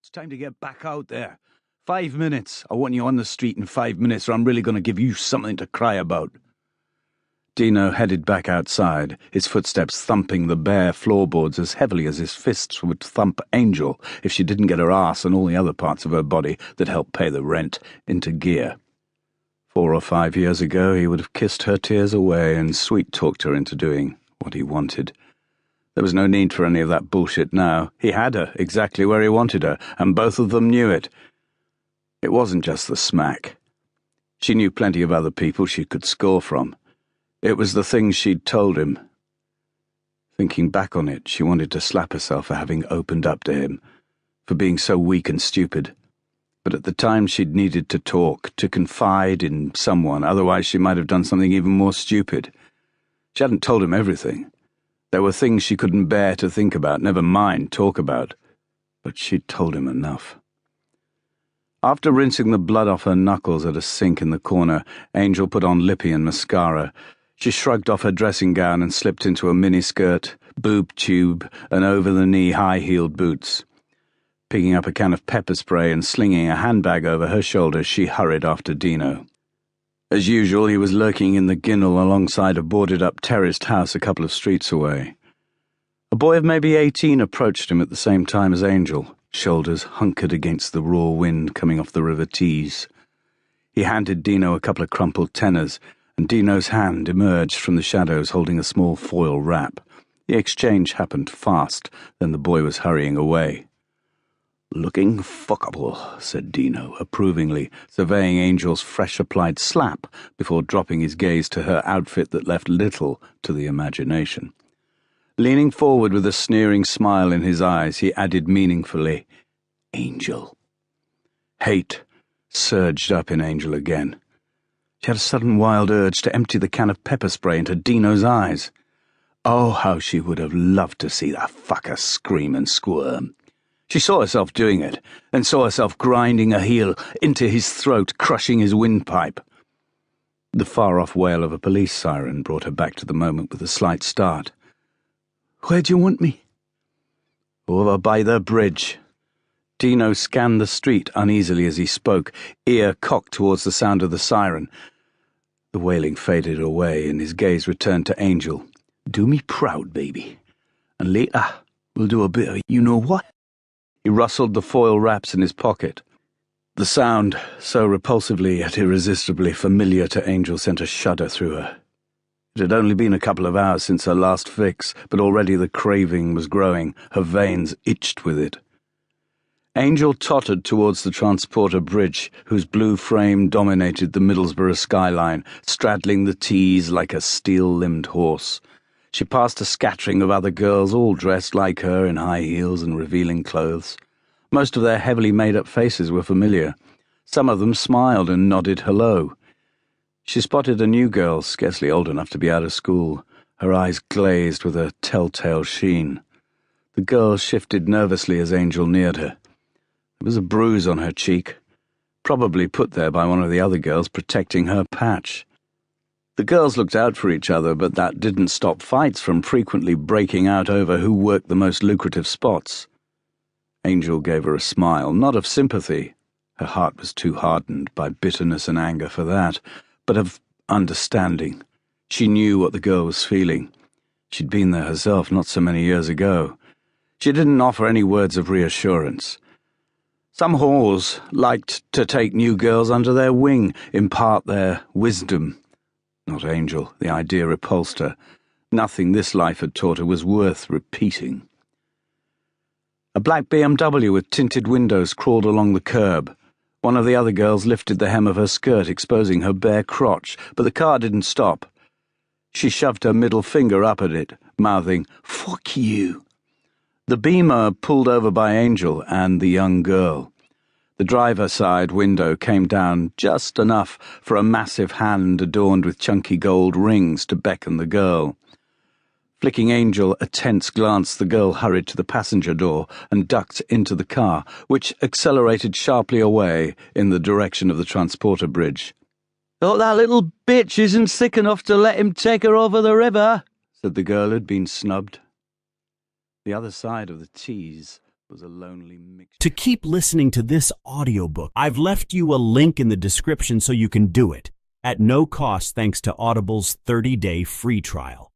It's time to get back out there. 5 minutes. I want you on the street in 5 minutes, or I'm really going to give you something to cry about. Dino headed back outside, his footsteps thumping the bare floorboards as heavily as his fists would thump Angel if she didn't get her ass and all the other parts of her body that helped pay the rent into gear. 4 or 5 years ago, he would have kissed her tears away and sweet-talked her into doing what he wanted. There was no need for any of that bullshit now. He had her exactly where he wanted her, and both of them knew it. It wasn't just the smack. She knew plenty of other people she could score from. It was the things she'd told him. Thinking back on it, she wanted to slap herself for having opened up to him, for being so weak and stupid. But at the time she'd needed to talk, to confide in someone, otherwise she might have done something even more stupid. She hadn't told him everything. There were things she couldn't bear to think about, never mind talk about. But she'd told him enough. After rinsing the blood off her knuckles at a sink in the corner, Angel put on lippy and mascara. She shrugged off her dressing gown and slipped into a miniskirt, boob tube, and over-the-knee high-heeled boots. Picking up a can of pepper spray and slinging a handbag over her shoulders, she hurried after Dino. As usual, he was lurking in the ginnel alongside a boarded-up terraced house a couple of streets away. A boy of maybe 18 approached him at the same time as Angel, shoulders hunkered against the raw wind coming off the River Tees. He handed Dino a couple of crumpled tenors, and Dino's hand emerged from the shadows holding a small foil wrap. The exchange happened fast, then the boy was hurrying away. "Looking fuckable," said Dino, approvingly, surveying Angel's fresh-applied slap before dropping his gaze to her outfit that left little to the imagination. Leaning forward with a sneering smile in his eyes, he added meaningfully, "Angel." Hate surged up in Angel again. She had a sudden wild urge to empty the can of pepper spray into Dino's eyes. Oh, how she would have loved to see that fucker scream and squirm. She saw herself doing it, and saw herself grinding a heel into his throat, crushing his windpipe. The far-off wail of a police siren brought her back to the moment with a slight start. "Where do you want me?" "Over by the bridge." Dino scanned the street uneasily as he spoke, ear cocked towards the sound of the siren. The wailing faded away, and his gaze returned to Angel. "Do me proud, baby. And later, we'll do a bit of you-know-what?" He rustled the foil wraps in his pocket. The sound, so repulsively yet irresistibly familiar to Angel, sent a shudder through her. It had only been a couple of hours since her last fix, but already the craving was growing, her veins itched with it. Angel tottered towards the transporter bridge, whose blue frame dominated the Middlesbrough skyline, straddling the Tees like a steel-limbed horse. She passed a scattering of other girls, all dressed like her in high heels and revealing clothes. Most of their heavily made-up faces were familiar. Some of them smiled and nodded hello. She spotted a new girl, scarcely old enough to be out of school, her eyes glazed with a telltale sheen. The girl shifted nervously as Angel neared her. There was a bruise on her cheek, probably put there by one of the other girls protecting her patch. The girls looked out for each other, but that didn't stop fights from frequently breaking out over who worked the most lucrative spots. Angel gave her a smile, not of sympathy. Her heart was too hardened by bitterness and anger for that, but of understanding. She knew what the girl was feeling. She'd been there herself not so many years ago. She didn't offer any words of reassurance. Some whores liked to take new girls under their wing, impart their wisdom. Not Angel. The idea repulsed her. Nothing this life had taught her was worth repeating. A black BMW with tinted windows crawled along the curb. One of the other girls lifted the hem of her skirt, exposing her bare crotch, but the car didn't stop. She shoved her middle finger up at it, mouthing, "Fuck you." The Beamer pulled over by Angel and the young girl. The driver's side window came down just enough for a massive hand adorned with chunky gold rings to beckon the girl. Flicking Angel a tense glance, the girl hurried to the passenger door and ducked into the car, which accelerated sharply away in the direction of the transporter bridge. "Thought that little bitch isn't sick enough to let him take her over the river," said the girl who'd been snubbed. The other side of the Tees was a lonely mixture. To keep listening to this audiobook, I've left you a link in the description so you can do it at no cost thanks to Audible's 30-day free trial.